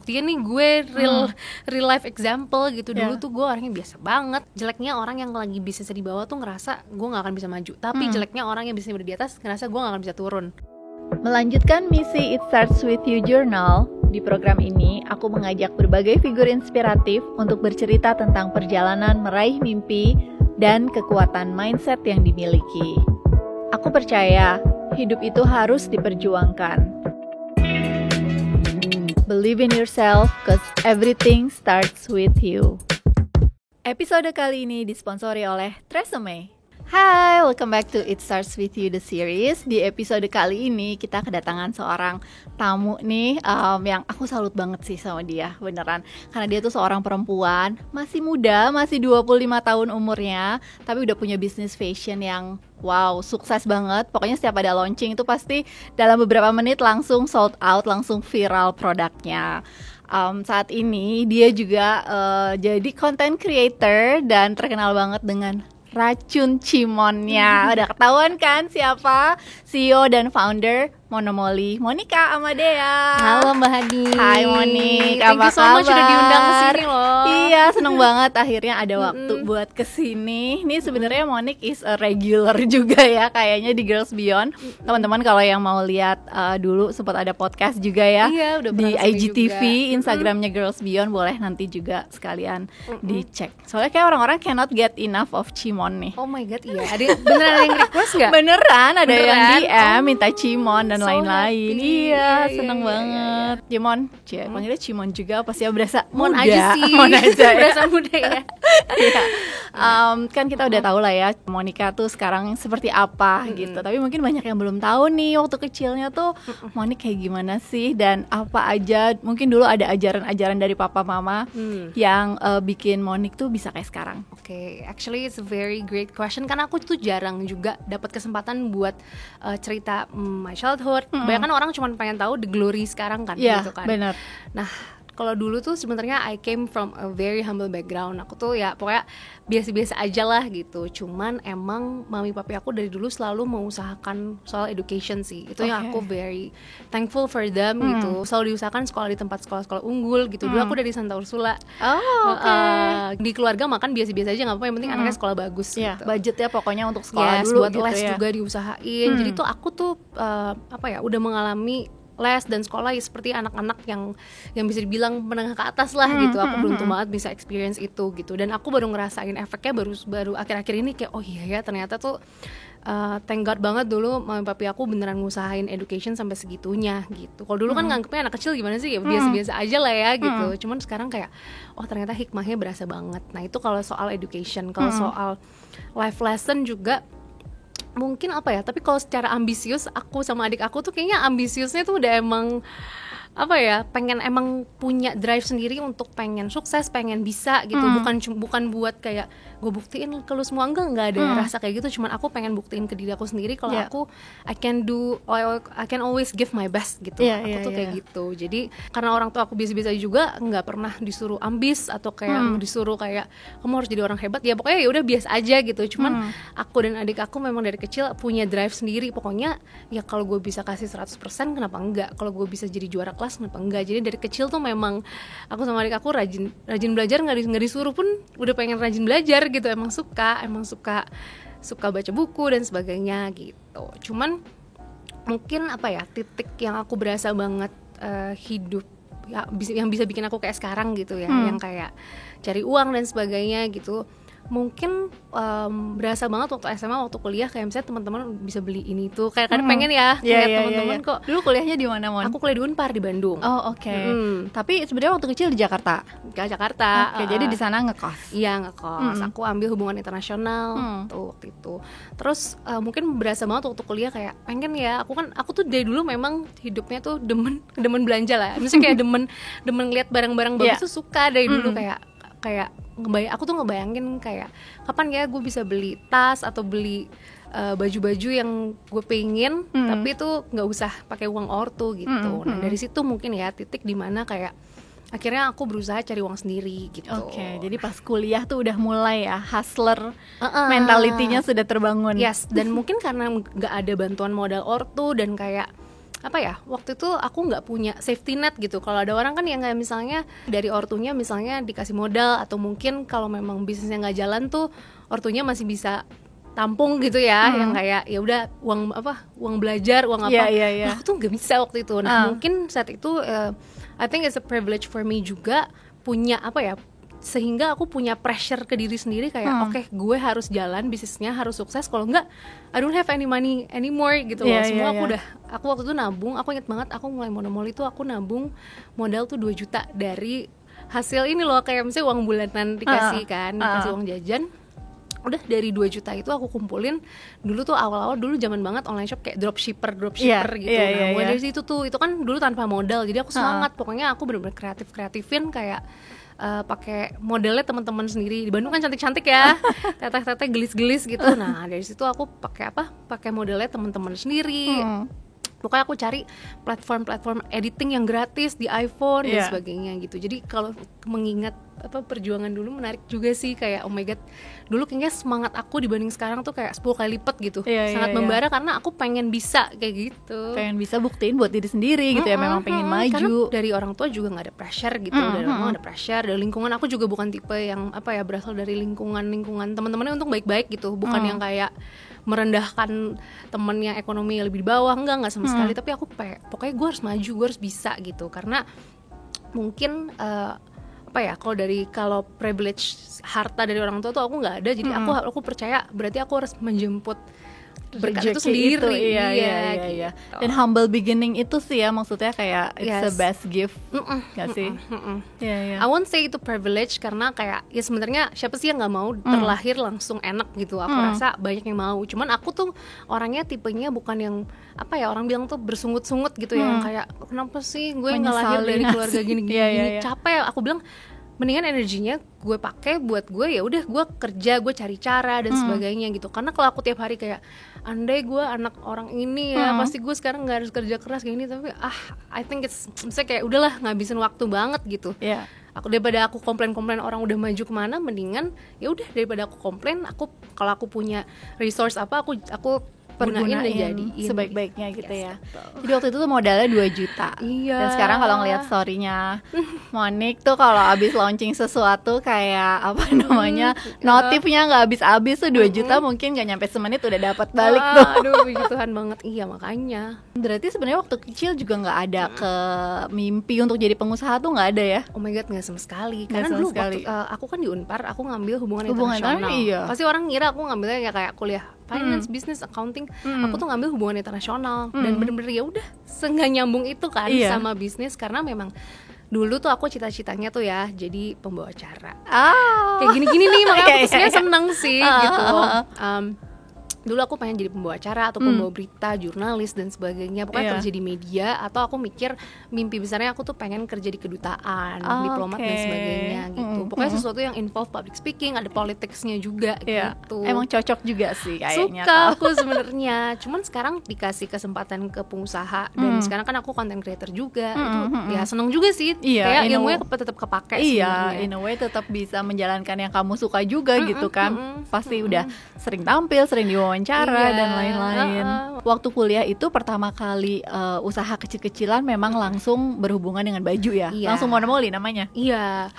buktiin nih gue real life example gitu. Dulu tuh gue orangnya biasa banget. Jeleknya orang yang lagi bisnis di bawah tuh ngerasa gue gak akan bisa maju. Tapi jeleknya orang yang bisnis di atas ngerasa gue gak akan bisa turun. Melanjutkan misi It Starts With You Journal, di program ini aku mengajak berbagai figur inspiratif untuk bercerita tentang perjalanan meraih mimpi dan kekuatan mindset yang dimiliki. Aku percaya hidup itu harus diperjuangkan. Believe in yourself, cause everything starts with you. Episode kali ini disponsori oleh Tresemme. Hai, welcome back to It Starts With You the series. Di episode kali ini kita kedatangan seorang tamu nih yang aku salut banget sih sama dia, beneran. Karena dia tuh seorang perempuan, masih muda, masih 25 tahun umurnya, tapi udah punya bisnis fashion yang wow, sukses banget. Pokoknya setiap ada launching itu pasti dalam beberapa menit langsung sold out, langsung viral produknya. Saat ini dia juga jadi content creator dan terkenal banget dengan racun cimonnya. Udah ketahuan kan siapa? CEO dan founder Monomoli, Monica Amadea. Halo Mbak Hadi. Hai Monik, thank you so much udah diundang ke sini loh. Iya, seneng banget akhirnya ada waktu buat kesini. Ini sebenarnya Monik is a regular juga ya, kayaknya di Girls Beyond. Teman-teman kalau yang mau lihat dulu sempat ada podcast juga ya. Iya, udah di IGTV, juga. Instagramnya Girls Beyond, boleh nanti juga sekalian dicek. Soalnya kayak orang-orang cannot get enough of Cimon nih. Oh my god, iya. Beneran ada yang request nggak? Beneran ada yang DM minta Cimon dan so lain-lain. happy. Iya, seneng banget. Cimon, panggilnya Cimon juga apa sih? Berasa Mon muda. aja sih. Mon aja ya. Berasa muda ya. Iya. Kan kita udah tahu lah ya Monica tuh sekarang seperti apa gitu. Tapi mungkin banyak yang belum tahu nih waktu kecilnya tuh Monica kayak gimana sih dan apa aja. Mungkin dulu ada ajaran-ajaran dari papa mama yang bikin Monica tuh bisa kayak sekarang. Oke, actually it's a very great question karena aku tuh jarang juga dapat kesempatan buat cerita my childhood. Banyak kan orang cuma pengen tahu the glory sekarang kan, gitu kan. Bener. Nah, kalau dulu tuh sebenarnya I came from a very humble background. Aku tuh ya pokoknya biasa-biasa aja lah gitu. Cuman emang mami papi aku dari dulu selalu mengusahakan soal education sih. Itu yang aku very thankful for them gitu. Selalu diusahakan sekolah di tempat sekolah-sekolah unggul gitu. Dulu aku dari Santa Ursula. Di keluarga makan biasa-biasa aja, nggak apa-apa, yang penting anaknya sekolah bagus gitu. Budgetnya pokoknya untuk sekolah dulu buat gitu les ya. juga diusahain. Jadi tuh aku tuh udah mengalami les dan sekolah ya seperti anak-anak yang bisa dibilang menengah ke atas lah gitu. Aku beruntung banget bisa experience itu gitu. Dan aku baru ngerasain efeknya baru akhir-akhir ini kayak oh iya ya ternyata tuh thank God banget dulu mami papi aku beneran ngusahain education sampai segitunya gitu. Kalau dulu kan nganggepnya anak kecil gimana sih, ya biasa-biasa aja lah ya gitu. Cuman sekarang kayak oh ternyata hikmahnya berasa banget. Nah itu kalau soal education. Kalau soal life lesson juga mungkin apa ya, tapi kalau secara ambisius aku sama adik aku tuh kayaknya ambisiusnya tuh udah emang pengen emang punya drive sendiri untuk pengen sukses, pengen bisa gitu. Bukan buat kayak gue buktiin ke lu semua, enggak ada rasa kayak gitu. Cuman aku pengen buktiin ke diri aku sendiri kalau aku I can always give my best gitu. Aku tuh kayak gitu. Jadi karena orang tua aku biasa-biasa juga, nggak pernah disuruh ambis atau kayak disuruh kayak kamu harus jadi orang hebat. Ya pokoknya ya udah biasa aja gitu. Cuman aku dan adik aku memang dari kecil punya drive sendiri. Pokoknya ya kalau gue bisa kasih 100% kenapa enggak? Kalau gue bisa jadi juara kelas kenapa enggak? Jadi dari kecil tuh memang aku sama adik aku rajin belajar, nggak disuruh pun udah pengen rajin belajar gitu. Emang suka baca buku dan sebagainya gitu. Cuman mungkin titik yang aku berasa banget hidup ya, yang bisa bikin aku kayak sekarang gitu ya, yang kayak cari uang dan sebagainya gitu. Mungkin berasa banget waktu SMA, waktu kuliah kayak misalnya teman-teman bisa beli ini tuh kayak kadang pengen ya lihat teman-teman kok. Dulu kuliahnya di mana, Mon? Aku kuliah di Unpar di Bandung. Oh, oke. Tapi sebenarnya waktu kecil di Jakarta. Ke Jakarta. Oke, jadi di sana ngekos. Iya, ngekos. Aku ambil hubungan internasional tuh waktu itu. Terus mungkin berasa banget waktu kuliah kayak pengen ya, aku tuh dari dulu memang hidupnya tuh demen belanja lah. Misalnya kayak demen lihat barang-barang bagus tuh suka dari dulu kayak aku tuh ngebayangin kayak kapan ya gue bisa beli tas atau beli baju-baju yang gue pengen, tapi tuh nggak usah pakai uang ortu gitu. Nah dari situ mungkin ya titik dimana kayak akhirnya aku berusaha cari uang sendiri gitu. Oke, jadi pas kuliah tuh udah mulai ya hustler, mentalitinya sudah terbangun. Yes, dan mungkin karena nggak ada bantuan modal ortu dan kayak apa ya, waktu itu aku nggak punya safety net gitu. Kalau ada orang kan yang kayak misalnya dari ortunya misalnya dikasih modal, atau mungkin kalau memang bisnisnya nggak jalan tuh ortunya masih bisa tampung gitu ya, yang kayak ya udah uang belajar, uang apa. Nah, aku tuh nggak bisa waktu itu. Nah mungkin saat itu I think it's a privilege for me juga punya apa ya, sehingga aku punya pressure ke diri sendiri kayak oke, gue harus jalan, bisnisnya harus sukses, kalau enggak I don't have any money anymore gitu loh. Semua aku waktu itu nabung, aku inget banget aku mulai monomol itu aku nabung modal tuh 2 juta dari hasil ini loh, kayak misalnya uang bulanan dikasih dikasih uang jajan. Udah dari 2 juta itu aku kumpulin. Dulu tuh awal-awal dulu zaman banget online shop kayak dropshipper gitu. Nah mulai dari situ tuh, itu kan dulu tanpa modal, jadi aku semangat. Pokoknya aku bener-bener kreatifin kayak pakai modelnya teman-teman sendiri. Di Bandung kan cantik-cantik ya, teteh-teteh gelis-gelis gitu. Nah dari situ aku pakai modelnya teman-teman sendiri. Pokoknya aku cari platform editing yang gratis di iPhone dan sebagainya gitu. Jadi kalau mengingat perjuangan dulu menarik juga sih, kayak oh my god, dulu kayaknya semangat aku dibanding sekarang tuh kayak 10 kali lipat gitu. Sangat membara karena aku pengen bisa kayak gitu. Pengen bisa buktiin buat diri sendiri gitu ya, memang pengen maju. Karena dari orang tua juga nggak ada pressure gitu, dari orang tua ada pressure, dari lingkungan aku juga bukan tipe yang berasal dari lingkungan teman-temannya untuk baik-baik gitu, bukan yang kayak merendahkan temen yang ekonomi lebih di bawah, enggak sama sekali. Tapi aku pokoknya gue harus maju, gue harus bisa gitu, karena mungkin kalau privilege harta dari orang tua tuh aku nggak ada, jadi aku percaya berarti aku harus menjemput berkat itu sendiri. Iya. Dan humble beginning itu sih ya, maksudnya kayak it's the best gift, nggak sih? I won't say itu privilege, karena kayak ya sebenarnya siapa sih yang nggak mau terlahir langsung enak gitu. Aku rasa banyak yang mau, cuman aku tuh orangnya tipenya bukan yang orang bilang tuh bersungut-sungut gitu ya, yang kayak kenapa sih gue nggak lahir dari keluarga gini-gini. Capek. Aku bilang mendingan energinya gue pakai buat gue, ya udah gue kerja, gue cari cara dan sebagainya gitu. Karena kalau aku tiap hari kayak andai gue anak orang ini ya pasti gue sekarang nggak harus kerja keras kayak gini, tapi I think it's misalnya kayak udahlah ngabisin waktu banget gitu. Daripada aku komplain orang udah maju kemana, mendingan ya udah daripada aku komplain, kalau aku punya resource aku gunain dan jadiin sebaik-baiknya gitu ya. Jadi waktu itu tuh modalnya 2 juta. Dan sekarang kalau ngeliat story-nya Monique tuh, kalau abis launching sesuatu kayak notifnya nggak habis-habis tuh 2 juta mungkin nggak nyampe semenit udah dapat balik tuh. Aduh, puji Tuhan banget. Iya, makanya. Berarti sebenarnya waktu kecil juga nggak ada ke mimpi untuk jadi pengusaha tuh, nggak ada ya? Oh my god, nggak sama sekali. Karena dulu waktu aku kan di Unpar, aku ngambil hubungan internasional. Pasti orang ngira aku ngambilnya kayak kuliah finance, business, accounting. Aku tuh ngambil hubungan internasional dan bener-bener ya udah nggak nyambung itu kan sama bisnis, karena memang dulu tuh aku cita-citanya tuh ya jadi pembawa acara. Kayak gini-gini nih, makanya aku sebenarnya seneng sih gitu. Dulu aku pengen jadi pembawa acara atau pembawa berita, jurnalis dan sebagainya. Pokoknya kerja di media, atau aku mikir mimpi besarnya aku tuh pengen kerja di kedutaan, diplomat dan sebagainya gitu. Pokoknya sesuatu yang involve public speaking, ada politicsnya juga gitu. Emang cocok juga sih kayaknya. Suka aku sebenarnya. Cuman sekarang dikasih kesempatan ke pengusaha dan sekarang kan aku content creator juga. Itu ya seneng juga sih. Kayak ilmunya tetap kepake sebenarnya. In a way tetap bisa menjalankan yang kamu suka juga gitu kan. Pasti udah sering tampil, sering diwawancara dan lain-lain. Waktu kuliah itu pertama kali usaha kecil-kecilan memang langsung berhubungan dengan baju ya. Langsung monopoli namanya.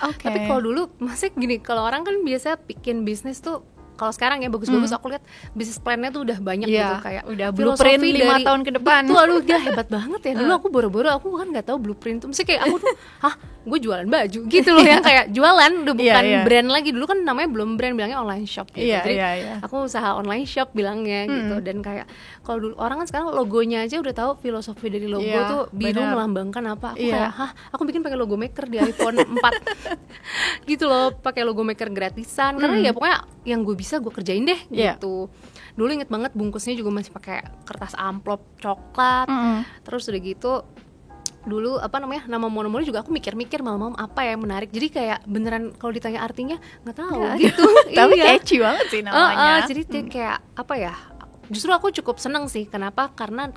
Tapi kalau dulu masih gini, kalau orang kan biasa bikin bisnis tuh, kalau sekarang ya bagus-bagus, aku lihat bisnis plan-nya tuh udah banyak gitu, kayak udah blueprint 5 tahun ke depan. Betul, aduh gila, hebat banget ya. Dulu aku boro-boro, aku kan nggak tahu blueprint tuh. Mesti kayak aku tuh, gue jualan baju gitu loh ya, kayak jualan udah bukan brand lagi. Dulu kan namanya belum brand, bilangnya online shop gitu. Jadi aku usaha online shop bilangnya gitu. Dan kayak kalau dulu orang kan sekarang logonya aja udah tahu filosofi dari logo tuh biru melambangkan apa. Aku kayak aku bikin pakai logo maker di iPhone 4 gitu loh, pakai logo maker gratisan, karena ya pokoknya yang gue bisa gue kerjain deh gitu. Dulu inget banget bungkusnya juga masih pakai kertas amplop coklat. Terus udah gitu dulu nama monomoli juga aku mikir-mikir malam-malam apa ya menarik. Jadi kayak beneran kalau ditanya artinya nggak tahu gitu. Tapi catchy banget sih namanya. Jadi kayak justru aku cukup seneng sih. Kenapa? Karena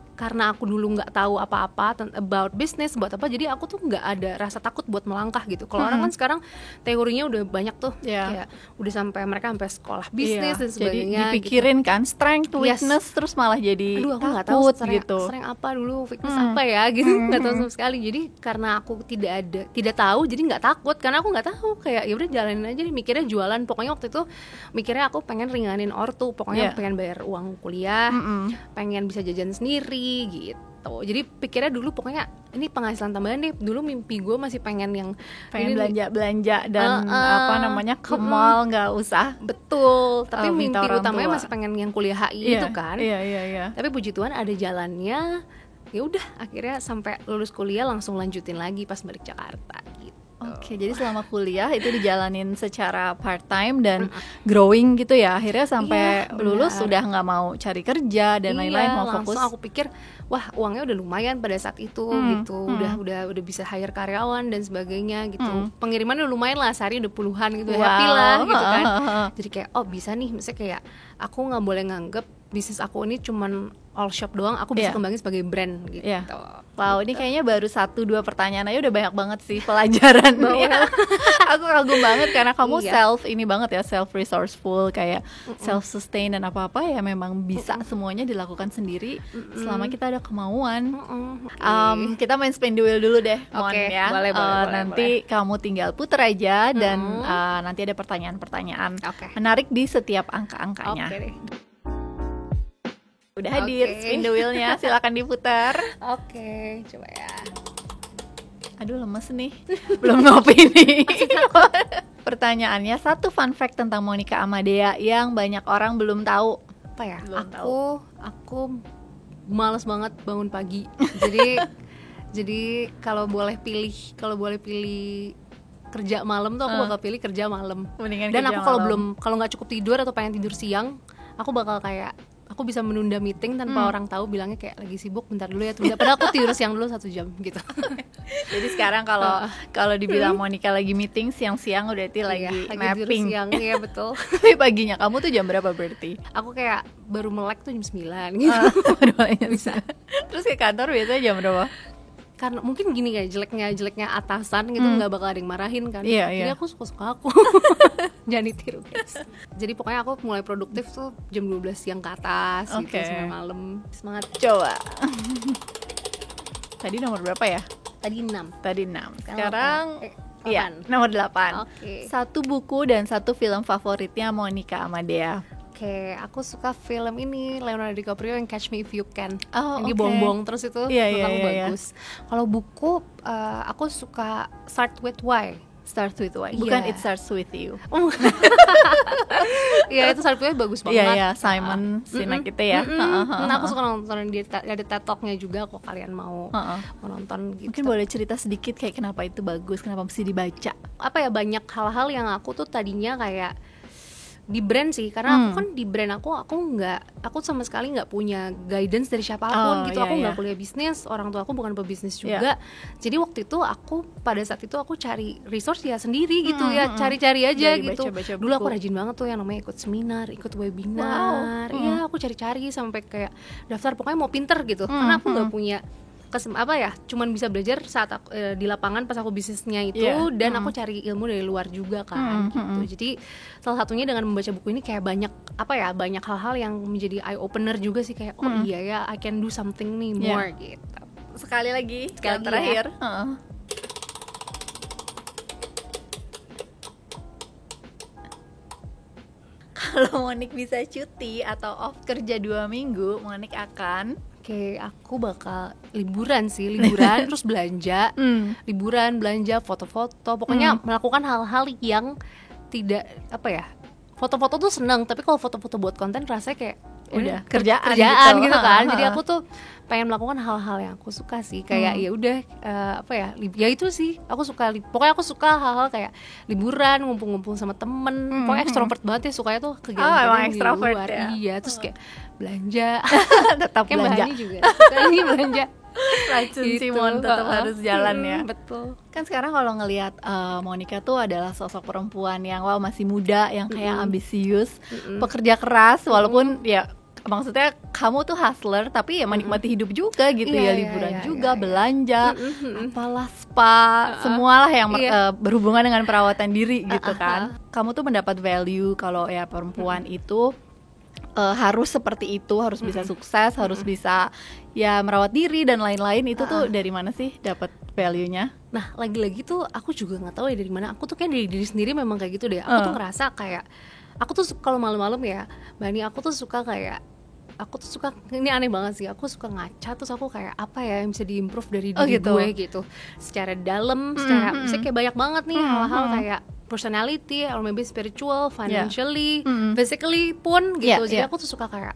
aku dulu nggak tahu apa-apa about business, buat apa, jadi aku tuh nggak ada rasa takut buat melangkah gitu. Kalau orang kan sekarang teorinya udah banyak tuh, kayak udah mereka sampai sekolah bisnis dan sebagainya. Jadi dipikirin gitu. Kan strength, weakness, terus malah jadi aduh, aku nggak tahu gitu. strength apa dulu, weakness apa ya gitu, nggak tahu sama sekali. Jadi karena aku tidak tahu, jadi nggak takut, karena aku nggak tahu, kayak ya udah jalanin aja nih, mikirnya jualan. Pokoknya waktu itu mikirnya aku pengen ringanin ortu, pokoknya pengen bayar uang kuliah, pengen bisa jajan sendiri gitu. Jadi pikirnya dulu pokoknya ini penghasilan tambahan deh. Dulu mimpi gue masih pengen belanja dan ke mall, nggak usah. Betul. Tapi mimpi utamanya masih pengen yang kuliah HI itu kan. Iya. Tapi puji Tuhan ada jalannya. Ya udah, akhirnya sampai lulus kuliah langsung lanjutin lagi pas balik Jakarta gitu. Oke, jadi selama kuliah itu dijalanin secara part time dan growing gitu ya. Akhirnya sampai lulus udah nggak mau cari kerja dan lain-lain, mau fokus. Langsung aku pikir, wah uangnya udah lumayan pada saat itu gitu. Udah bisa hire karyawan dan sebagainya gitu. Pengiriman udah lumayan lah, sehari udah puluhan gitu. Happy lah gitu kan. Jadi kayak bisa nih, misalnya kayak aku nggak boleh nganggep bisnis aku ini cuman all shop doang, aku bisa kembangin sebagai brand gitu. Wow, ini kayaknya baru 1-2 pertanyaan aja udah banyak banget sih pelajaran. Aku kagum banget karena kamu self resourceful, kayak self sustain dan apa-apa ya memang bisa semuanya dilakukan sendiri selama kita ada kemauan. Kita main spin the wheel dulu deh, Mon ya. Boleh, nanti kamu tinggal puter aja dan nanti ada pertanyaan-pertanyaan menarik di setiap angka-angkanya. Udah hadir spin the wheel-nya, silakan diputar. Oke, coba ya. Aduh, lemes nih. Belum ngopi nih. Pertanyaannya, 1 fun fact tentang Monica Amadea yang banyak orang belum tahu. Apa ya? Belum tahu. Aku malas banget bangun pagi. Jadi kalau boleh pilih kerja malam tuh aku bakal pilih kerja malam. Dan aku kalau nggak cukup tidur atau pengen tidur siang, aku bakal kayak aku bisa menunda meeting tanpa orang tahu, bilangnya kayak lagi sibuk, bentar dulu ya, tunda. Padahal aku tidur siang dulu 1 jam gitu. Jadi sekarang kalau dibilang Monica lagi meeting siang-siang udah lagi mapping. Siang, iya betul. Tapi paginya kamu tuh jam berapa berarti? Aku kayak baru melek tuh jam 9 gitu. Baru meleknya bisa. Terus ke kantor biasanya jam berapa? Karena mungkin gini, kayak jeleknya atasan gitu, nggak bakal ada yang marahin kan. Jadi aku suka aku. Jangan ditiru guys. Jadi pokoknya aku mulai produktif tuh jam 12 siang ke atas gitu, sampai malam. Semangat. Coba. Tadi nomor berapa ya? Tadi 6. Sekarang nomor 8. 1 buku dan 1 film favoritnya Monica Amadea. Aku suka film ini Leonardo DiCaprio yang Catch Me If You Can. Yang dibong-bong terus itu bagus. Kalau buku aku suka Start With Why. Bukan It Starts With You. Iya, itu Start With Why bagus banget. Iya, Simon Sinek itu ya. Nah, aku suka nonton ada TED Talk-nya juga, kok kalian mau nonton gitu. Mungkin boleh cerita sedikit kayak kenapa itu bagus, kenapa mesti dibaca. Apa ya, banyak hal-hal yang aku tuh tadinya kayak di brand sih, karena aku kan di brand aku sama sekali nggak punya guidance dari siapapun gitu. Aku nggak kuliah bisnis, orang tua aku bukan pebisnis juga. Jadi waktu itu pada saat itu aku cari resource ya sendiri gitu, cari-cari aja gitu. Baca dulu aku rajin banget tuh yang namanya ikut seminar, ikut webinar. Iya, aku cari-cari sampai kayak daftar, pokoknya mau pinter gitu. Karena aku nggak punya cuman bisa belajar saat aku, di lapangan pas aku bisnisnya itu, dan aku cari ilmu dari luar juga kan gitu. Jadi salah satunya dengan membaca buku ini kayak banyak hal-hal yang menjadi eye opener juga sih, kayak iya ya, I can do something nih more gitu. Sekali lagi yang terakhir ya. Kalau Monik bisa cuti atau off kerja 2 minggu, Monik akan aku bakal liburan terus belanja, liburan, belanja, foto-foto, pokoknya melakukan hal-hal yang tidak foto-foto tuh seneng, tapi kalau foto-foto buat konten rasanya kayak udah kerjaan gitu kan. Jadi aku tuh pengen melakukan hal-hal yang aku suka sih, kayak ya udah ya itu sih aku suka. Pokoknya aku suka hal-hal kayak liburan, ngumpul-ngumpul sama temen. Pokoknya ekstrovert banget ya, sukanya tuh kegiatan di luar. Iya, terus kayak belanja. Tetap kayak belanja juga suka nih belanja. Racun gitu. Simon tetap harus jalan ya. Betul. Kan sekarang kalau ngelihat Monica tuh adalah sosok perempuan yang masih muda, yang kayak ambisius, pekerja keras, walaupun ya maksudnya kamu tuh hustler tapi ya menikmati hidup juga gitu ya, liburan juga, belanja, apalah spa, semualah yang berhubungan dengan perawatan diri gitu kan. Kamu tuh mendapat value kalau ya perempuan itu harus seperti itu, harus bisa sukses, harus bisa ya merawat diri dan lain-lain. Itu tuh dari mana sih dapat value-nya? Nah, lagi-lagi tuh aku juga nggak tahu ya dari mana. Aku tuh kayak dari diri sendiri memang kayak gitu deh. Aku tuh ngerasa kayak aku tuh kalau malam-malam ya, Bani, aku tuh suka ini aneh banget sih. Aku suka ngaca, terus aku kayak apa ya yang bisa diimprove dari diri gue gitu. Secara dalam, secara misalnya kayak banyak banget nih hal-hal kayak personality, or maybe spiritual, financially, physically pun gitu. Jadi aku tuh suka kayak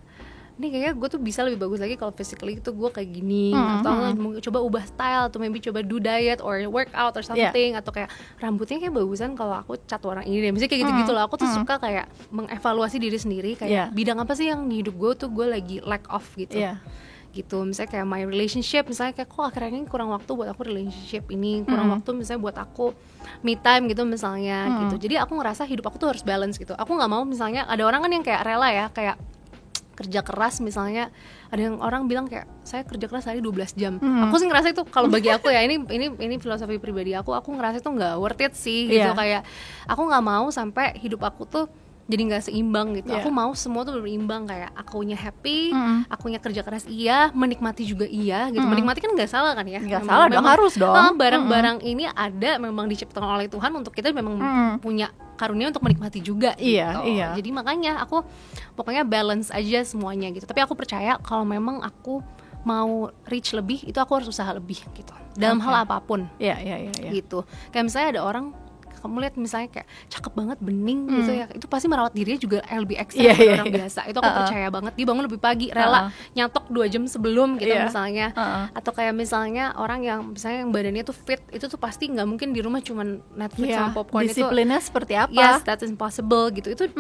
ini kayaknya gue tuh bisa lebih bagus lagi kalau physically itu gue kayak gini, atau coba ubah style, atau maybe coba do diet or workout or something, atau kayak rambutnya kayak bagusan kalau aku cat warna ini deh, misalnya kayak gitu-gitu loh. Aku tuh suka kayak mengevaluasi diri sendiri kayak bidang apa sih yang di hidup gue tuh gue lagi lack of gitu. Gitu, misalnya kayak my relationship, misalnya kayak kok akhirnya ini kurang waktu buat aku relationship ini, kurang waktu misalnya buat aku me time gitu misalnya gitu. Jadi aku ngerasa hidup aku tuh harus balance gitu. Aku nggak mau misalnya ada orang kan yang kayak rela ya kayak kerja keras, misalnya ada yang orang bilang kayak saya kerja keras hari 12 jam. Aku sih ngerasa itu kalau bagi aku ya ini filosofi pribadi aku ngerasa itu nggak worth it sih gitu. Kayak aku nggak mau sampai hidup aku tuh jadi nggak seimbang gitu. Aku mau semua tuh berimbang, kayak akunya happy, akunya kerja keras iya, menikmati juga iya gitu. Menikmati kan nggak salah kan ya? Nggak salah dong, harus dong. Barang-barang ini ada memang diciptakan oleh Tuhan untuk kita memang punya karunia untuk menikmati juga gitu. Jadi makanya aku pokoknya balance aja semuanya gitu. Tapi aku percaya kalau memang aku mau reach lebih, itu aku harus usaha lebih gitu. Dalam hal apapun. Gitu. Kayak misalnya ada orang kamu lihat misalnya kayak cakep banget, bening gitu ya, itu pasti merawat dirinya juga lebih ekstra dari orang biasa. Itu aku percaya banget. Dia bangun lebih pagi, rela nyatok 2 jam sebelum gitu misalnya. Atau kayak misalnya orang yang misalnya yang badannya tuh fit, itu tuh pasti nggak mungkin di rumah cuman Netflix sama popcorn. Disiplinnya seperti apa? Yes, that's impossible gitu. Itu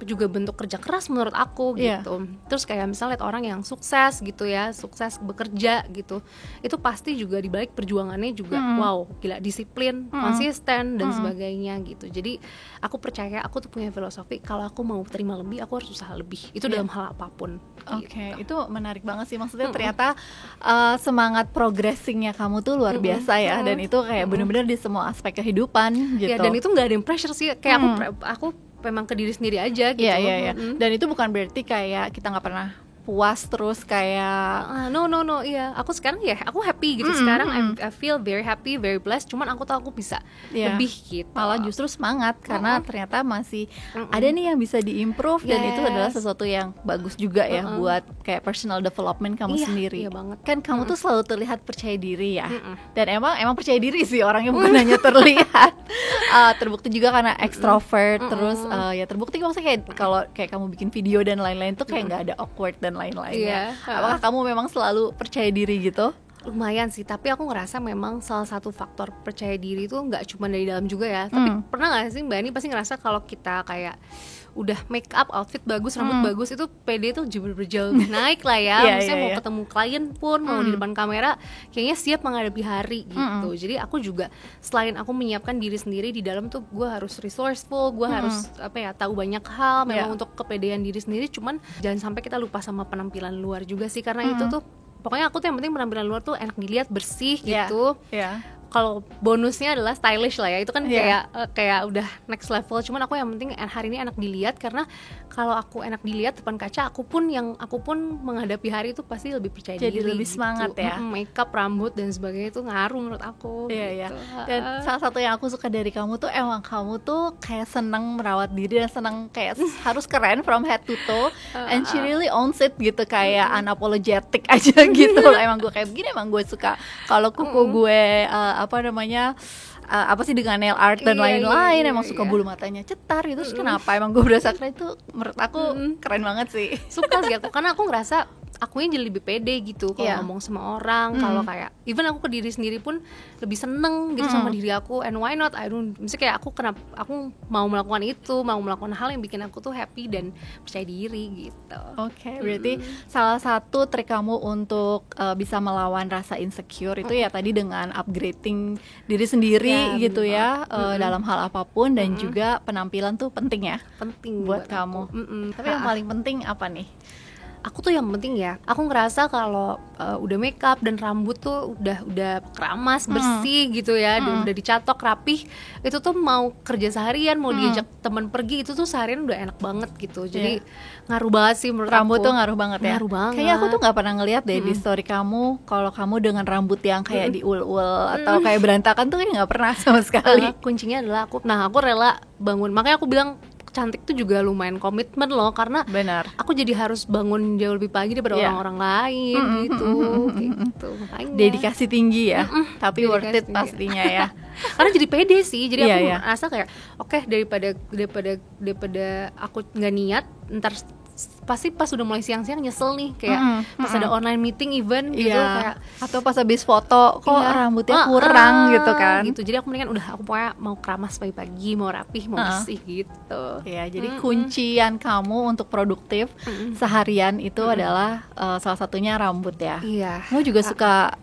juga bentuk kerja keras menurut aku gitu. Terus kayak misalnya lihat orang yang sukses gitu ya, sukses bekerja gitu, itu pasti juga dibalik perjuangannya juga wow, gila, disiplin, konsisten dan sebagainya gitu. Jadi aku percaya, aku tuh punya filosofi kalau aku mau terima lebih, aku harus usaha lebih. Itu dalam hal apapun. Gitu. Itu menarik banget sih. Maksudnya ternyata semangat progressingnya kamu tuh luar biasa ya. Dan itu kayak benar-benar di semua aspek kehidupan gitu. Ya, dan itu nggak ada yang pressure sih. Kayak aku memang ke diri sendiri aja gitu. Dan itu bukan berarti kayak kita nggak pernah puas terus kayak no iya, aku sekarang ya aku happy gitu. Sekarang I feel very happy, very blessed. Cuman aku tahu aku bisa lebih gitu. Malah justru semangat karena ternyata masih ada nih yang bisa diimprove. Dan itu adalah sesuatu yang bagus juga ya buat kayak personal development kamu sendiri. Iya banget. Kan kamu tuh selalu terlihat percaya diri ya. Dan emang percaya diri sih orangnya, bukan hanya terlihat. Terbukti juga karena extrovert. Terus ya terbukti maksudnya kayak kalau kayak kamu bikin video dan lain-lain tuh kayak nggak ada awkward dan lain-lainnya. Apakah kamu memang selalu percaya diri gitu? Lumayan sih, tapi aku ngerasa memang salah satu faktor percaya diri itu nggak cuma dari dalam juga ya. Tapi pernah nggak sih Mbak Ani pasti ngerasa kalau kita kayak udah make up, outfit bagus, rambut bagus, itu PD tuh jauh naik lah ya. Misalnya mau ketemu klien pun, mau di depan kamera, kayaknya siap menghadapi hari gitu. Jadi aku juga selain aku menyiapkan diri sendiri di dalam tuh, gue harus resourceful, gue harus tahu banyak hal memang untuk kepedean diri sendiri. Cuman jangan sampai kita lupa sama penampilan luar juga sih, karena itu tuh pokoknya aku tuh yang penting penampilan luar tuh enak dilihat, bersih gitu. Kalau bonusnya adalah stylish lah ya, itu kan kayak udah next level. Cuman aku yang penting hari ini enak dilihat, karena kalau aku enak dilihat depan kaca, aku pun menghadapi hari itu pasti lebih percaya diri, jadi lebih semangat ya. Makeup, rambut dan sebagainya itu ngaruh menurut aku. Gitu. Dan salah satu yang aku suka dari kamu tuh emang kamu tuh kayak seneng merawat diri dan seneng kayak harus keren from head to toe. And she really owns it gitu, kayak unapologetic aja gitu. Emang gue kayak begini, emang gue suka kalau kuku gue apa sih dengan nail art dan lain-lain, emang suka bulu matanya cetar gitu. Terus kenapa emang gue berasa keren, itu menurut aku keren banget sih. Suka sih aku, karena aku ngerasa akunya jadi lebih pede gitu kalau ngomong sama orang. Kalau kayak even aku ke diri sendiri pun lebih seneng gitu sama diri aku. And why not, misalnya kayak aku mau melakukan itu, mau melakukan hal yang bikin aku tuh happy dan percaya diri gitu. Berarti salah satu trik kamu untuk bisa melawan rasa insecure itu ya tadi dengan upgrading diri sendiri gitu ya, dalam hal apapun. Dan juga penampilan tuh penting ya, penting buat kamu. Tapi yang paling penting apa nih? aku tuh yang penting ya, aku ngerasa kalau udah makeup dan rambut tuh udah keramas, bersih gitu ya, udah dicatok rapih, itu tuh mau kerja seharian, mau diajak teman pergi, itu tuh seharian udah enak banget gitu. Jadi ngaruh banget sih menurut rambut aku. tuh ngaruh banget ya. Ngaruh banget. Kayaknya aku tuh nggak pernah ngeliat deh di story kamu kalau kamu dengan rambut yang kayak diul-ul atau kayak berantakan tuh kayak nggak pernah sama sekali. Kuncinya adalah aku rela bangun. Makanya aku bilang cantik tuh juga lumayan komitmen loh, karena Benar. aku jadi harus bangun jauh lebih pagi daripada orang-orang lain gitu. Gitu. Makanya Dedikasi tinggi ya, tapi Dedikasi worth it tinggi. pastinya ya. Karena jadi pede sih, jadi aku Iya. merasa kayak oke, daripada aku nggak niat, ntar pasti pas udah mulai siang-siang nyesel nih, kayak pas ada online meeting event gitu, kayak atau pas habis foto kok iya, rambutnya kurang gitu kan. gitu. Jadi aku mendingan udah, aku pokoknya mau keramas pagi-pagi, mau rapih, mau bersih gitu. Ya, jadi kuncian kamu untuk produktif seharian itu adalah salah satunya rambut ya. Iya. Kamu juga suka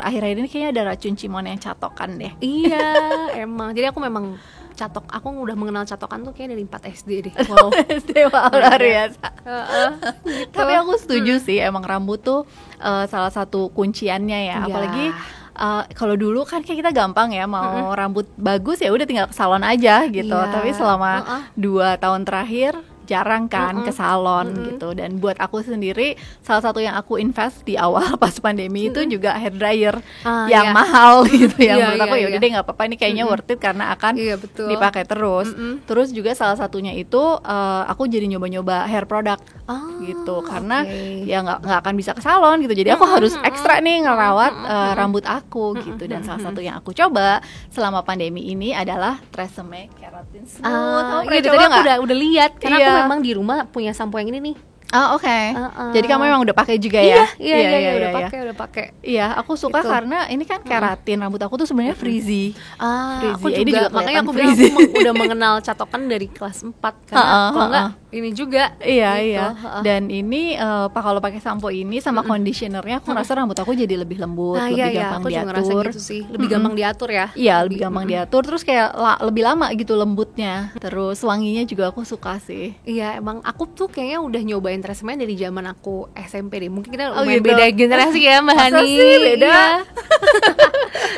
akhir-akhir ini kayaknya ada racun cimon yang catokan deh. Iya, emang. Jadi aku memang aku udah mengenal catokan tuh kayak dari 4 SD deh. Wow. Dewa luar biasa. Gitu. Tapi aku setuju sih, emang rambut tuh salah satu kunciannya ya. Iya. Apalagi kalau dulu kan kayak kita gampang ya, mau rambut bagus ya udah tinggal ke salon aja gitu. Iya. Tapi selama 2 tahun terakhir jarang kan ke salon gitu. Dan buat aku sendiri, salah satu yang aku invest di awal pas pandemi itu juga hair dryer yang iya. mahal gitu. Yang Iya, menurut aku iya, ya udah iya. deh nggak apa-apa, ini kayaknya worth it karena akan Iya, betul. dipakai terus. Terus juga salah satunya itu aku jadi nyoba-nyoba hair product gitu, karena ya nggak akan bisa ke salon gitu. Jadi aku harus ekstra nih ngerawat rambut aku gitu. Dan salah satu yang aku coba selama pandemi ini adalah Tresemme Keratin Smooth. Kamu pernah Iya, coba tadi aku nggak? udah lihat, karena Iya. aku memang di rumah punya sampo yang ini nih. Oke. Jadi kamu memang udah pakai juga ya? Iya, udah pakai. Iya, aku suka Gitu. karena ini kan keratin, rambut aku tuh sebenarnya frizzy. Aku Frizzy. Ini juga, juga makanya aku kelihatan bilang frizzy. aku udah mengenal catokan dari kelas 4 karena kalau enggak ini juga. Iya, gitu. iya. Dan ini kalau pakai sampo ini sama conditionernya, aku ngerasa rambut aku jadi lebih lembut, Nah, lebih iya, gampang aku juga ngerasa diatur. gitu sih. Lebih gampang diatur ya. Iya, lebih gampang diatur. Terus kayak lebih lama gitu lembutnya. Terus wanginya juga aku suka sih. Iya, emang aku tuh kayaknya udah nyobain Tresemme dari zaman aku SMP deh. Mungkin kita Oh, lumayan gitu. beda generasi ya, Mbak Masa Hani. sih beda? Iya.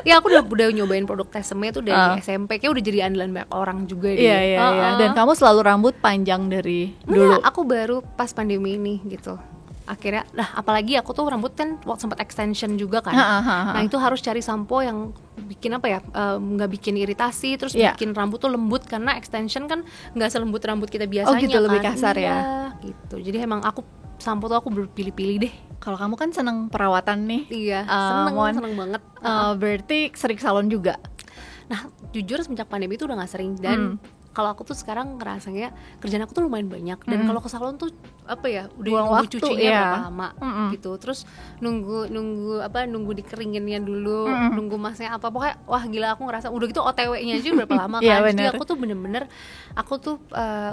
Ya, aku udah nyobain produk Tresemme tuh dari SMP. Kayak udah jadi andalan banyak orang juga deh. Iya, iya, iya. Dan kamu selalu rambut panjang dari dulu. Enggak, aku baru pas pandemi ini gitu. Akhirnya, apalagi aku tuh rambut kan waktu sempat extension juga kan. Nah, itu harus cari sampo yang bikin apa ya, nggak bikin iritasi, terus bikin rambut tuh lembut, karena extension kan nggak selembut rambut kita biasanya. Oh gitu, kan. lebih kasar ya. Gitu. Jadi emang aku sampo tuh aku berpilih-pilih deh. Kalau kamu kan seneng perawatan nih. Iya, Mon. seneng banget. Berarti sering ke salon juga? Nah, jujur semenjak pandemi itu udah gak sering. Dan kalau aku tuh sekarang ngerasanya kerjaan aku tuh lumayan banyak. Dan kalau ke salon tuh apa ya, udah Buang nunggu waktu, cucinya ya. berapa lama gitu. Terus nunggu dikeringinnya dulu, nunggu masnya apa. Pokoknya wah gila, aku ngerasa udah gitu OTW-nya aja berapa lama kan. Iya, Jadi bener. aku tuh bener-bener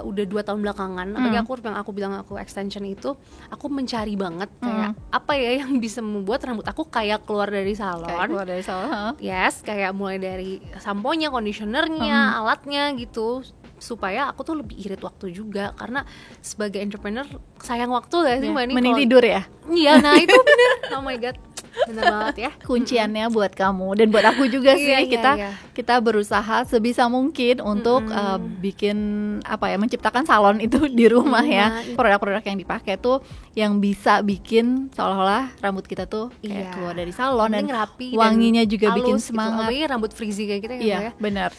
udah 2 tahun belakangan, apalagi aku bilang aku extension itu, aku mencari banget kayak apa ya yang bisa membuat rambut aku kayak keluar dari salon. Kayak keluar dari salon. Yes, kayak mulai dari samponya, conditionernya, alatnya gitu, supaya aku tuh lebih irit waktu juga. Karena sebagai entrepreneur sayang waktu gak sih Mbak Ani? Mending Kalau- tidur ya? Iya, nah itu bener. Oh my god, bener banget ya. Kunciannya buat kamu dan buat aku juga sih. Iya, iya. Kita berusaha sebisa mungkin untuk bikin apa ya, menciptakan salon itu di rumah ya. Produk-produk yang dipakai tuh yang bisa bikin seolah-olah rambut kita tuh kayak keluar dari salon dan Penting rapi wanginya dan juga bikin halus semangat. gitu. Apalagi rambut frizzy kayak kita Iya, ya. benar.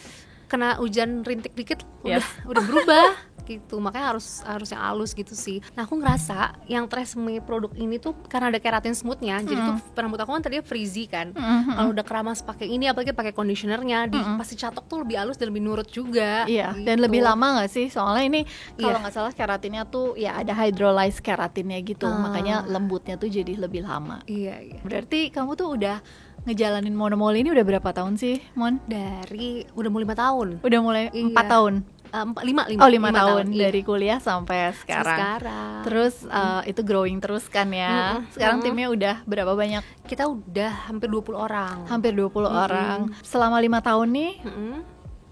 Kena hujan rintik dikit Yes. udah berubah gitu. Makanya harus yang halus gitu sih. Nah, aku ngerasa yang Tresemme produk ini tuh karena ada keratin smoothnya, jadi tuh rambut aku kan tadinya frizzy kan. Kalau udah keramas pakai ini, apalagi pakai conditionernya, pasti catok tuh lebih halus dan lebih nurut juga. Iya, gitu. dan lebih lama gak sih? Soalnya ini kalau nggak salah keratinnya tuh ya ada hydrolyze keratinnya gitu, makanya lembutnya tuh jadi lebih lama. Iya. Berarti kamu tuh udah ngejalanin monomol ini udah berapa tahun sih, Mon? Udah mau 5 tahun. Udah mulai 4 Iya. tahun. 5 tahun iya. dari kuliah sampai sekarang. Sekarang. Terus itu growing terus kan ya. Sekarang timnya udah berapa banyak? Kita udah hampir 20 orang. Hampir 20 orang. Selama 5 tahun nih,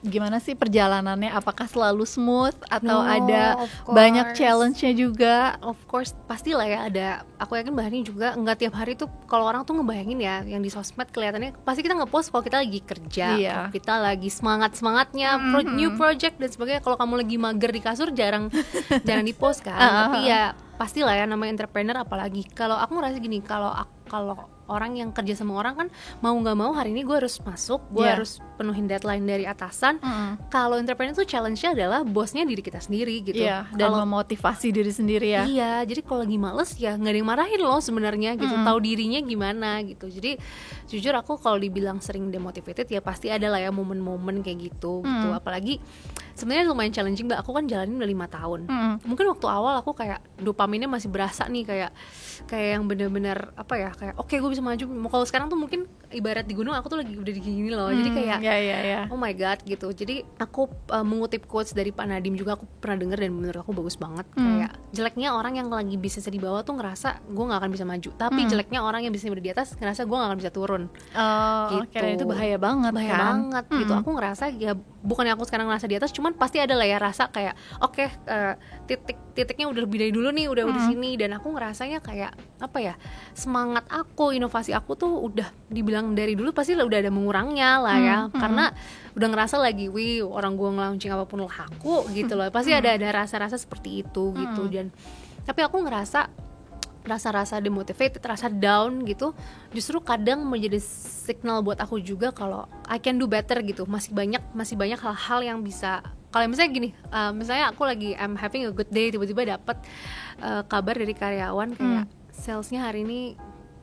gimana sih perjalanannya? Apakah selalu smooth atau No, ada of banyak course. challenge-nya juga? Of course, pastilah ya ada. Aku yakin Mbak Hani juga nggak tiap hari tuh, kalau orang tuh ngebayangin ya, yang di sosmed kelihatannya pasti kita nge-post kalau kita lagi kerja, Iya. kalau kita lagi semangatnya new project dan sebagainya. Kalau kamu lagi mager di kasur jarang di-post kan. Tapi ya pastilah ya, namanya entrepreneur. Apalagi kalau aku ngerasa gini, kalau orang yang kerja sama orang kan mau nggak mau hari ini gue harus masuk, gue Yeah. harus penuhin deadline dari atasan. Kalau entrepreneur tuh challenge-nya adalah bosnya diri kita sendiri gitu. Iya, dan Kalau memotivasi diri sendiri ya. iya, jadi kalau lagi males ya nggak ada yang marahin loh sebenarnya gitu, tahu dirinya gimana gitu. Jadi jujur aku kalau dibilang sering demotivated ya pasti ada lah ya momen-momen kayak gitu gitu. Apalagi sebenarnya lumayan challenging Mbak, aku kan jalanin udah 5 tahun. Mungkin waktu awal aku kayak dopaminnya masih berasa nih, kayak yang bener-bener apa ya, kayak oke, gue bisa maju. Kalau sekarang tuh mungkin ibarat di gunung, aku tuh lagi udah di gini loh. Jadi kayak ya. oh my god gitu. Jadi aku mengutip quotes dari Pak Nadiem juga, aku pernah denger dan menurut aku bagus banget. Kayak jeleknya orang yang lagi bisnisnya di bawah tuh ngerasa gue nggak akan bisa maju, tapi jeleknya orang yang bisnisnya di atas ngerasa gue nggak akan bisa turun. Oh, Gitu. karena itu bahaya banget kan? Gitu. Aku ngerasa ya, bukannya aku sekarang ngerasa di atas, cuman pasti ada lah ya rasa kayak oke, titiknya udah lebih dari dulu nih, udah di sini. Dan aku ngerasanya kayak apa ya, semangat aku, inovasi aku tuh udah dibilang dari dulu pasti udah ada mengurangnya lah ya. Karena udah ngerasa lagi, wih orang gue nge-launching apapun laku gitu loh. Pasti ada rasa-rasa seperti itu gitu. Dan tapi aku ngerasa rasa-rasa demotivated, rasa down gitu, justru kadang menjadi signal buat aku juga kalau I can do better gitu. Masih banyak hal-hal yang bisa. Kalau misalnya gini, misalnya aku lagi I'm having a good day, tiba-tiba dapat kabar dari karyawan kayak salesnya hari ini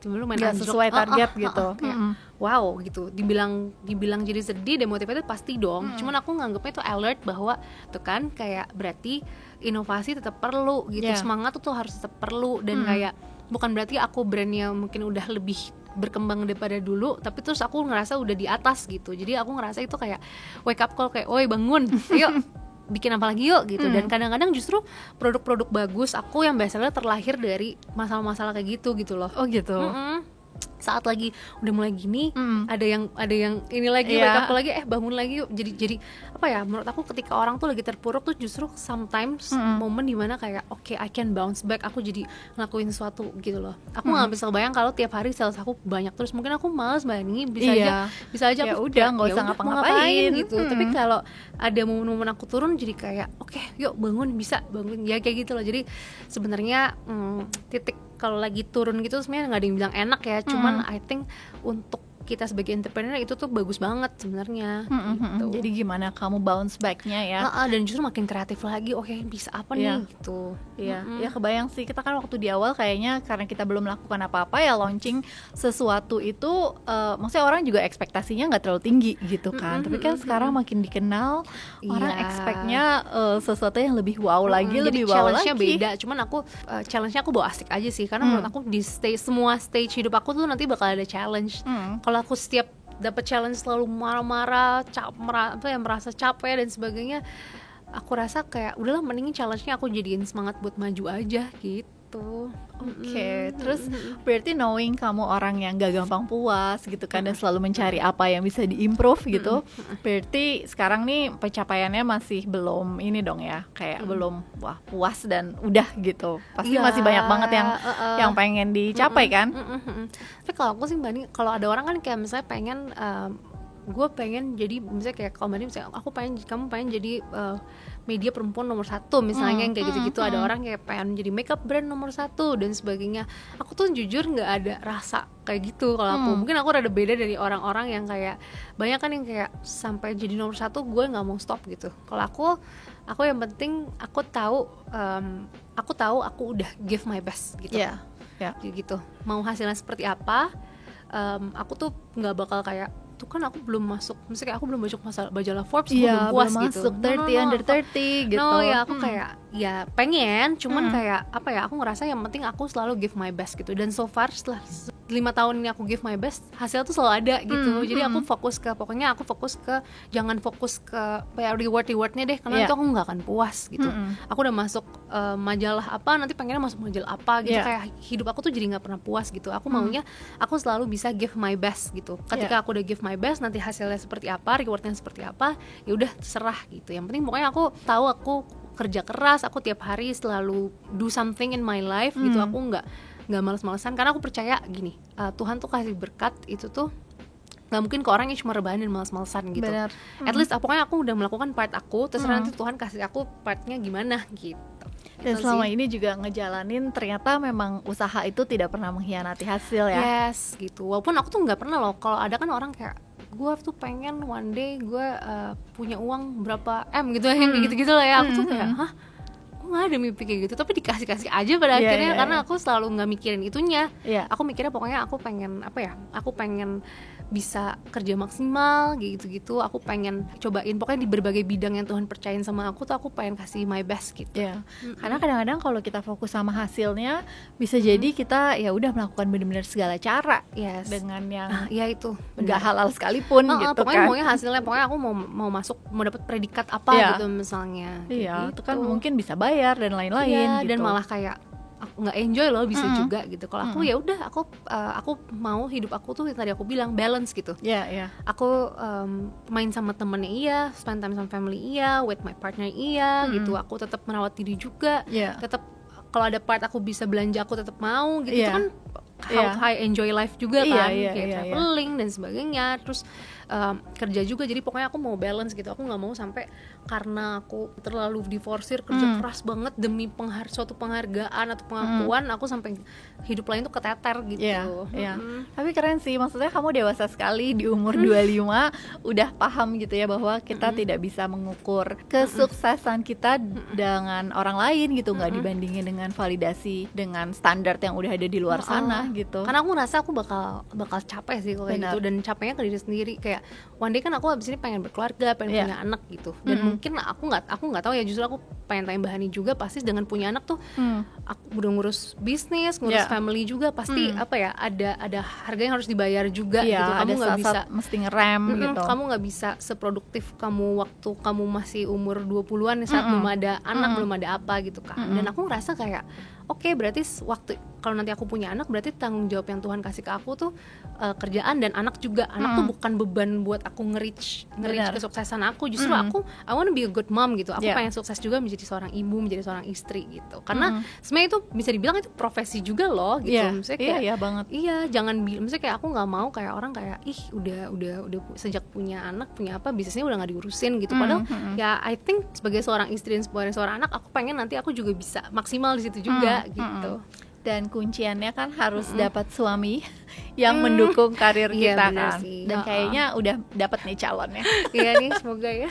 lumayan nggak sesuai target gitu. Kayak, wow gitu, dibilang jadi sedih, demotivated pasti dong. Cuman aku nganggapnya itu alert bahwa tuh kan kayak berarti inovasi tetap perlu gitu. Semangat tuh harus tetap perlu. Dan kayak bukan berarti aku brandnya mungkin udah lebih berkembang daripada dulu, tapi terus aku ngerasa udah di atas gitu. Jadi aku ngerasa itu kayak wake up call, kayak oi bangun, yuk bikin apa lagi yuk gitu. Dan kadang-kadang justru produk-produk bagus aku yang biasanya terlahir dari masalah-masalah kayak gitu loh. Oh gitu. Saat lagi udah mulai gini, ada yang ini lagi, wake up lagi, bangun lagi yuk. Jadi apa ya, menurut aku ketika orang tuh lagi terpuruk tuh justru sometimes momen dimana kayak oke, I can bounce back, aku jadi ngelakuin sesuatu gitu loh. Aku nggak bisa bayang kalau tiap hari sales aku banyak terus, mungkin aku males bandingin, bisa aja Ya aku udah, kayak, nggak usah ya udah, mau ngapa-ngapain gitu. Tapi kalau ada momen-momen aku turun jadi kayak oke, yuk bangun, bisa bangun ya, kayak gitu loh. Jadi sebenarnya titik kalau lagi turun gitu sebenarnya nggak ada yang bilang enak ya, cuman I think untuk kita sebagai entrepreneur itu tuh bagus banget sebenarnya gitu. Jadi gimana kamu bounce back-nya ya? Dan justru makin kreatif lagi, oke, bisa apa nih gitu. Iya, ya kebayang sih. Kita kan waktu di awal kayaknya karena kita belum melakukan apa-apa ya, launching sesuatu itu maksudnya orang juga ekspektasinya nggak terlalu tinggi gitu kan. Tapi kan sekarang makin dikenal, orang expect-nya sesuatu yang lebih wow lagi, lebih wow lagi. Challenge-nya beda, cuman aku challenge-nya aku bawa asik aja sih, karena menurut aku di semua stage hidup aku tuh nanti bakal ada challenge. Kalau aku setiap dapat challenge selalu marah-marah, merasa capek dan sebagainya, aku rasa kayak udahlah, mendingin challenge-nya aku jadiin semangat buat maju aja gitu. Oke, terus berarti knowing kamu orang yang gak gampang puas gitu kan, dan selalu mencari apa yang bisa diimprove gitu, berarti sekarang nih pencapaiannya masih belum ini dong ya, kayak belum wah puas dan udah gitu. Pasti masih banyak banget yang pengen dicapai kan? Tapi kalau aku sih Mbak Ni, kalau ada orang kan kayak misalnya pengen gue pengen jadi, misalnya kayak kalau Mbak Ni misalnya kamu pengen jadi media perempuan nomor 1 misalnya, yang kayak gitu-gitu. Ada orang kayak pengen jadi makeup brand nomor 1 dan sebagainya. Aku tuh jujur nggak ada rasa kayak gitu kalau aku. Mungkin aku rada beda dari orang-orang yang kayak banyak kan yang kayak sampai jadi nomor 1 gue nggak mau stop gitu. Kalau aku yang penting aku tahu aku udah give my best gitu. Gitu. Mau hasilnya seperti apa, aku tuh nggak bakal kayak tuh kan aku belum masuk, misalnya aku belum masuk majalah Forbes, aku belum puas belum gitu. Masuk 30 under 30 gitu. Ya aku kayak ya pengen, cuman kayak apa ya, aku ngerasa yang penting aku selalu give my best gitu. Dan so far setelah 5 tahun ini aku give my best, hasil tuh selalu ada gitu. Jadi aku fokus ke jangan fokus ke kayak rewardnya deh, karena itu aku nggak akan puas gitu. Aku udah masuk majalah apa, nanti pengennya masuk majalah apa gitu. Kayak hidup aku tuh jadi nggak pernah puas gitu. Aku maunya aku selalu bisa give my best gitu. Ketika aku udah give my best, nanti hasilnya seperti apa, rewardnya seperti apa, ya udah terserah gitu. Yang penting pokoknya aku tahu aku kerja keras, aku tiap hari selalu do something in my life gitu. Aku nggak malas-malasan, karena aku percaya gini, Tuhan tuh kasih berkat itu tuh nggak mungkin ke orang yang cuma rebahan dan malas-malasan gitu. Benar. At least pokoknya aku udah melakukan part aku, terserah nanti Tuhan kasih aku partnya gimana gitu. Dan selama ini juga ngejalanin, ternyata memang usaha itu tidak pernah mengkhianati hasil ya. Yes gitu. Walaupun aku tuh nggak pernah loh, kalau ada kan orang kayak gue tuh pengen one day gue punya uang berapa M gitu ya, gitu-gitu lah ya. Aku tuh kayak hah, gue nggak ada mimpi kayak gitu, tapi dikasih aja pada akhirnya karena aku selalu nggak mikirin itunya. Aku mikirnya pokoknya aku pengen aku pengen bisa kerja maksimal gitu-gitu. Aku pengen cobain pokoknya di berbagai bidang yang Tuhan percayain sama aku tuh, aku pengen kasih my best gitu. Karena kadang-kadang kalau kita fokus sama hasilnya, bisa jadi kita ya udah melakukan benar-benar segala cara dengan yang itu nggak halal sekalipun gitu pokoknya kan. maunya hasilnya, pokoknya aku mau masuk, mau dapat predikat apa gitu misalnya. Itu gitu. kan mungkin bisa bayar dan lain-lain gitu. Dan malah kayak aku nggak enjoy loh, bisa juga gitu. Kalau aku ya udah, aku mau hidup aku tuh tadi aku bilang balance gitu. Aku main sama temennya spend time sama family with my partner gitu. Aku tetap merawat diri juga, tetap kalau ada part aku bisa belanja aku tetap mau gitu. Itu kan how I enjoy life juga kan, kayak traveling dan sebagainya. Terus kerja juga, jadi pokoknya aku mau balance gitu. Aku nggak mau sampai karena aku terlalu diforsir kerja keras banget demi suatu penghargaan atau pengakuan, aku sampai hidup lain tuh keteter gitu. Tapi keren sih, maksudnya kamu dewasa sekali di umur 25 udah paham gitu ya, bahwa kita tidak bisa mengukur kesuksesan kita dengan orang lain gitu, nggak dibandingin dengan validasi dengan standar yang udah ada di luar sana gitu. Karena aku ngerasa aku bakal capek sih kalau kayak gitu, dan capeknya ke diri sendiri. Kayak one day kan aku abis ini pengen berkeluarga, pengen punya anak gitu. Dan mungkin aku nggak tahu ya, justru aku pengen tambahani juga, pasti dengan punya anak tuh aku udah ngurus bisnis, ngurus family juga, pasti ada harga yang harus dibayar juga gitu. Kamu nggak bisa mesti ngerem gitu. Kamu nggak bisa seproduktif kamu waktu kamu masih umur 20-an saat belum ada anak, belum ada apa gitu kan. Dan aku ngerasa kayak oke, berarti waktu kalau nanti aku punya anak, berarti tanggung jawab yang Tuhan kasih ke aku tuh kerjaan dan anak juga. Anak tuh bukan beban buat aku nge-reach kesuksesan aku. Justru I wanna be a good mom gitu. Aku pengen sukses juga menjadi seorang ibu, menjadi seorang istri gitu. Karena sebenarnya itu bisa dibilang itu profesi juga loh gitu. Misalnya kayak banget. Jangan misalnya kayak aku nggak mau kayak orang kayak udah sejak punya anak, punya apa, bisnisnya udah nggak diurusin gitu. Padahal ya I think sebagai seorang istri dan sebagai seorang anak, aku pengen nanti aku juga bisa maksimal di situ juga gitu. Dan kunciannya kan harus dapat suami yang mendukung karir kita kan. Dan kayaknya udah dapat nih calonnya. Iya nih, semoga ya.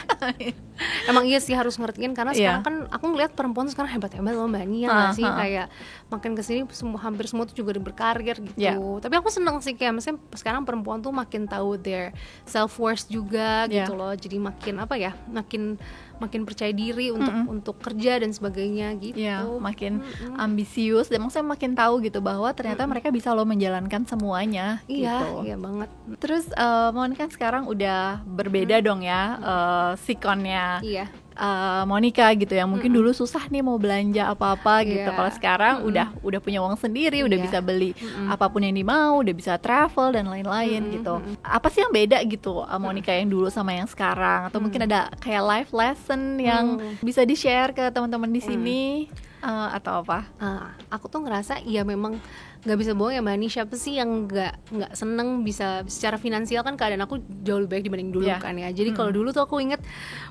Emang iya sih harus ngertiin, karena sekarang kan aku ngeliat perempuan sekarang hebat-hebat loh Mbak Nia nggak sih, kayak makin kesini hampir semua tuh juga udah berkarir gitu. Tapi aku seneng sih kayak misalnya sekarang perempuan tuh makin tahu their self worth juga gitu loh. Jadi makin makin percaya diri untuk kerja dan sebagainya gitu. Makin ambisius, dan maksudnya makin tahu gitu bahwa ternyata mereka bisa loh menjalankan semuanya gitu. Iya banget. Terus Mon kan sekarang udah berbeda dong ya sikonnya Monica gitu, yang mungkin dulu susah nih mau belanja apa-apa gitu. Kalau sekarang udah punya uang sendiri, udah bisa beli apapun yang dimau, udah bisa travel dan lain-lain gitu. Apa sih yang beda gitu Monica yang dulu sama yang sekarang? Atau mungkin ada kayak life lesson yang bisa di-share ke teman-teman di sini atau apa? Aku tuh ngerasa ya memang nggak bisa bohong ya Mbak Ani, siapa sih yang nggak seneng bisa secara finansial, kan keadaan aku jauh lebih baik dibanding dulu kan ya. Jadi kalau dulu tuh aku inget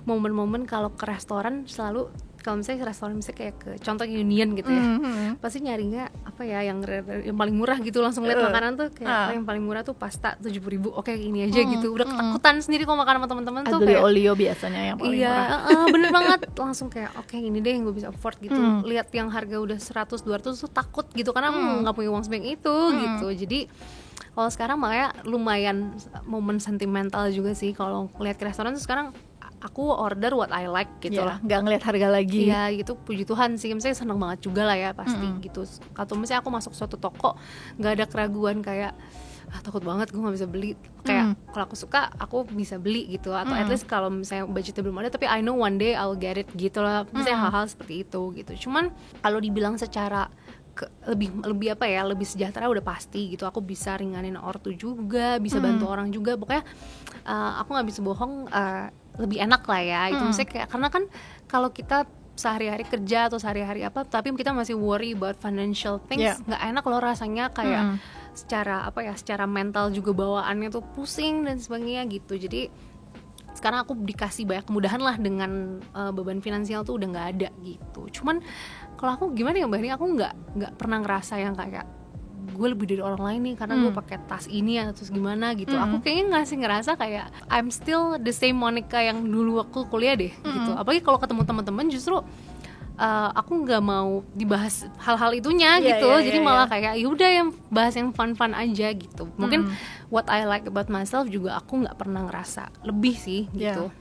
momen-momen kalau ke restoran selalu, kalau misalnya restoran misalnya kayak ke contoh Union gitu ya, pasti nyarinya apa ya yang paling murah gitu, langsung lihat makanan tuh kayak yang paling murah tuh pasta 70.000, oke ini aja gitu. Udah ketakutan sendiri kalau makan sama teman-teman tuh kayak olio biasanya yang paling murah. Bener banget, langsung kayak oke ini deh yang gue bisa afford gitu. Lihat yang harga udah 100-200 tuh takut gitu, karena aku nggak punya uang sebanyak itu gitu. Jadi kalau sekarang makanya lumayan momen sentimental juga sih kalau lihat ke restoran tuh sekarang. aku order what I like gitu lah, nggak ngeliat harga lagi. Iya gitu, puji Tuhan sih, misalnya seneng banget juga lah ya pasti gitu. Atau misalnya aku masuk suatu toko nggak ada keraguan kayak takut banget gue nggak bisa beli, kayak kalau aku suka aku bisa beli gitu, atau at least kalau misalnya budgetnya belum ada tapi I know one day I'll get it gitu lah, misalnya hal-hal seperti itu gitu. Cuman kalau dibilang secara lebih apa ya, lebih sejahtera udah pasti gitu, aku bisa ringanin ortu juga, bisa bantu orang juga, pokoknya aku nggak bisa bohong, lebih enak lah ya itu. Misalnya kayak, karena kan kalau kita sehari-hari kerja atau sehari-hari apa tapi kita masih worry about financial things, nggak enak loh rasanya, kayak secara apa ya, secara mental juga bawaannya tuh pusing dan sebagainya gitu. Jadi sekarang aku dikasih banyak kemudahan lah dengan beban finansial tuh udah nggak ada gitu. Cuman kalau aku gimana ya Mbak Ni, aku nggak pernah ngerasa yang kayak gue lebih dari orang lain nih karena gue pakai tas ini atau terus gimana gitu. Aku kayaknya ngerasa kayak I'm still the same Monica yang dulu waktu kuliah deh gitu. Apalagi kalau ketemu teman-teman justru aku nggak mau dibahas hal-hal itunya gitu. Jadi malah kayak yaudah yang bahas yang fun-fun aja gitu. Mungkin what I like about myself juga aku nggak pernah ngerasa lebih sih gitu.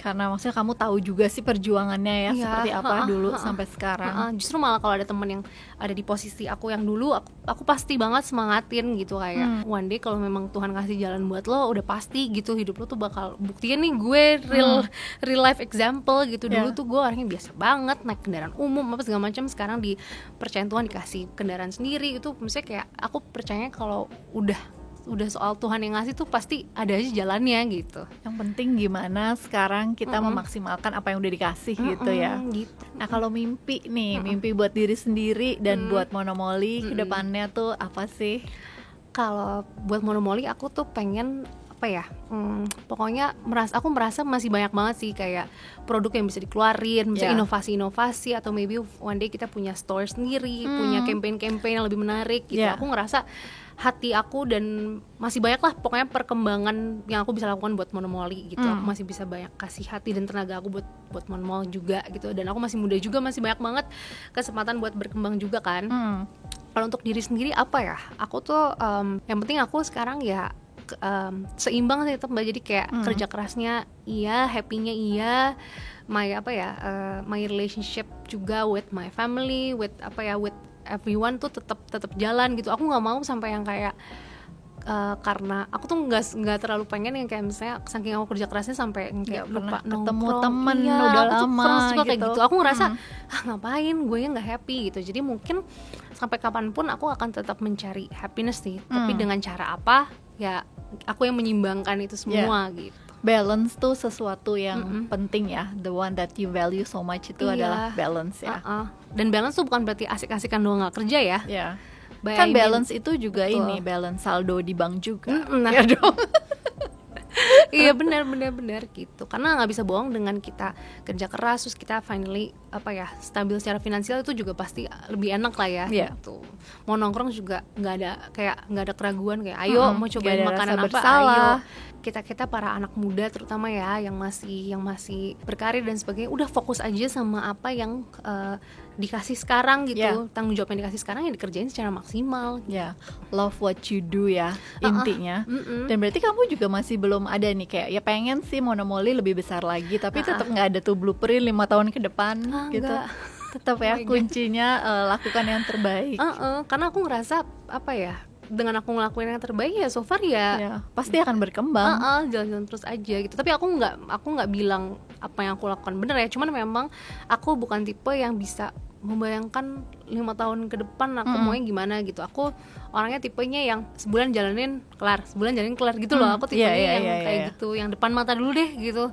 Karena maksudnya kamu tahu juga sih perjuangannya ya, seperti apa dulu sampai sekarang. Justru malah kalau ada temen yang ada di posisi aku yang dulu, aku pasti banget semangatin gitu, kayak one day kalau memang Tuhan kasih jalan buat lo, udah pasti gitu hidup lo tuh bakal buktiin nih gue real life example gitu. Dulu tuh gue orangnya biasa banget naik kendaraan umum apa segala macam, sekarang dipercayain Tuhan dikasih kendaraan sendiri. Itu misalnya kayak aku percaya kalau udah soal Tuhan yang ngasih tuh pasti ada aja jalannya gitu. Yang penting gimana sekarang kita memaksimalkan apa yang udah dikasih gitu ya. Gitu. Nah kalau mimpi nih, mimpi buat diri sendiri dan buat Monomoly ke depannya tuh apa sih? Kalau buat Monomoly aku tuh pengen apa ya, pokoknya aku merasa masih banyak banget sih kayak produk yang bisa dikeluarin, misalnya inovasi-inovasi, atau maybe one day kita punya store sendiri, punya campaign-campaign yang lebih menarik gitu. Aku ngerasa hati aku dan masih banyak lah pokoknya perkembangan yang aku bisa lakukan buat Monomoly gitu. Aku masih bisa banyak kasih hati dan tenaga aku buat Monomoly juga gitu. Dan aku masih muda juga, masih banyak banget kesempatan buat berkembang juga kan. Kalau untuk diri sendiri apa ya, aku tuh yang penting aku sekarang ya seimbang sih tetap Mbak. Jadi kayak kerja kerasnya iya, happy-nya iya, my relationship juga with my family, with everyone tuh tetap jalan gitu. Aku nggak mau sampai yang kayak karena aku tuh nggak terlalu pengen yang kayak misalnya saking aku kerja kerasnya sampai kayak lupa ketemu nongkrong. temen udah lama juga gitu. Kayak gitu. Aku ngerasa ngapain gue nggak happy gitu. Jadi mungkin sampai kapanpun aku akan tetap mencari happiness sih. Tapi dengan cara apa ya, aku yang menyimbangkan itu semua gitu. Balance tuh sesuatu yang penting ya. The one that you value so much itu adalah balance ya. Dan balance tuh bukan berarti asik-asikan doang nggak kerja ya. Kan balance itu juga ini balance saldo di bank juga. Ya dong. Iya benar gitu. Karena nggak bisa bohong, dengan kita kerja keras terus kita finally stabil secara finansial, itu juga pasti lebih enak lah ya. Gitu. Mau nongkrong juga nggak ada keraguan kayak ayo mau cobain makanan apa, ayo. Kita para anak muda terutama ya yang masih berkarir dan sebagainya, udah fokus aja sama apa yang dikasih sekarang gitu. Tanggung jawab yang dikasih sekarang yang dikerjain secara maksimal. Love what you do ya intinya. Dan berarti kamu juga masih belum ada nih kayak ya pengen sih Monomoly lebih besar lagi, tapi tetap nggak ada tuh blueprint 5 tahun ke depan gitu. Tetap ya kuncinya lakukan yang terbaik. Karena aku ngerasa dengan aku ngelakuin yang terbaik ya so far ya pasti akan berkembang. Jalan-jalan terus aja gitu. Tapi aku nggak bilang apa yang aku lakukan bener ya. Cuman memang aku bukan tipe yang bisa membayangkan 5 tahun ke depan aku maunya gimana gitu. Aku orangnya tipenya yang sebulan jalanin kelar gitu loh. Aku tipenya yang kayak gitu, yang depan mata dulu deh gitu.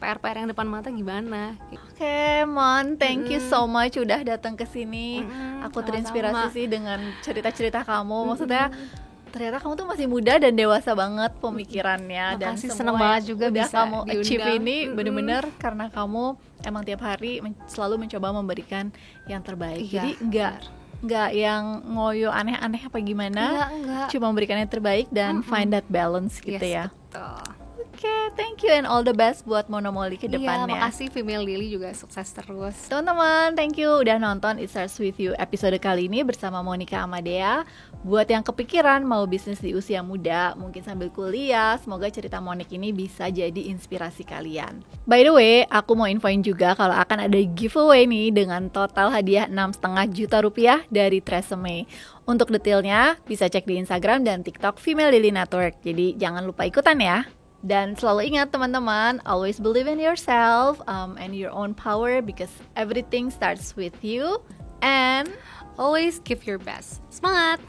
PR yang depan mata gimana. Oke, Mon, thank you so much udah datang ke sini. Aku terinspirasi sih dengan cerita-cerita kamu. Maksudnya ternyata kamu tuh masih muda dan dewasa banget pemikirannya. Dan seneng banget juga udah bisa kamu achieve ini bener-bener karena kamu emang tiap hari selalu mencoba memberikan yang terbaik. Jadi nggak yang ngoyo aneh-aneh apa gimana. Cuma memberikan yang terbaik dan find that balance gitu ya. Betul. Oke, thank you and all the best buat Monomoli ke depannya. Iya, makasih Female Lily juga sukses terus. Teman-teman, thank you udah nonton It Starts With You episode kali ini bersama Monica Amadea. Buat yang kepikiran mau bisnis di usia muda, mungkin sambil kuliah, semoga cerita Monica ini bisa jadi inspirasi kalian. By the way, aku mau infoin juga kalau akan ada giveaway nih dengan total hadiah 6,5 juta rupiah dari Tresemme. Untuk detailnya bisa cek di Instagram dan TikTok Female Lily Network. Jadi jangan lupa ikutan ya. Dan selalu ingat teman-teman, always believe in yourself and your own power because everything starts with you. And Always give your best. Semangat!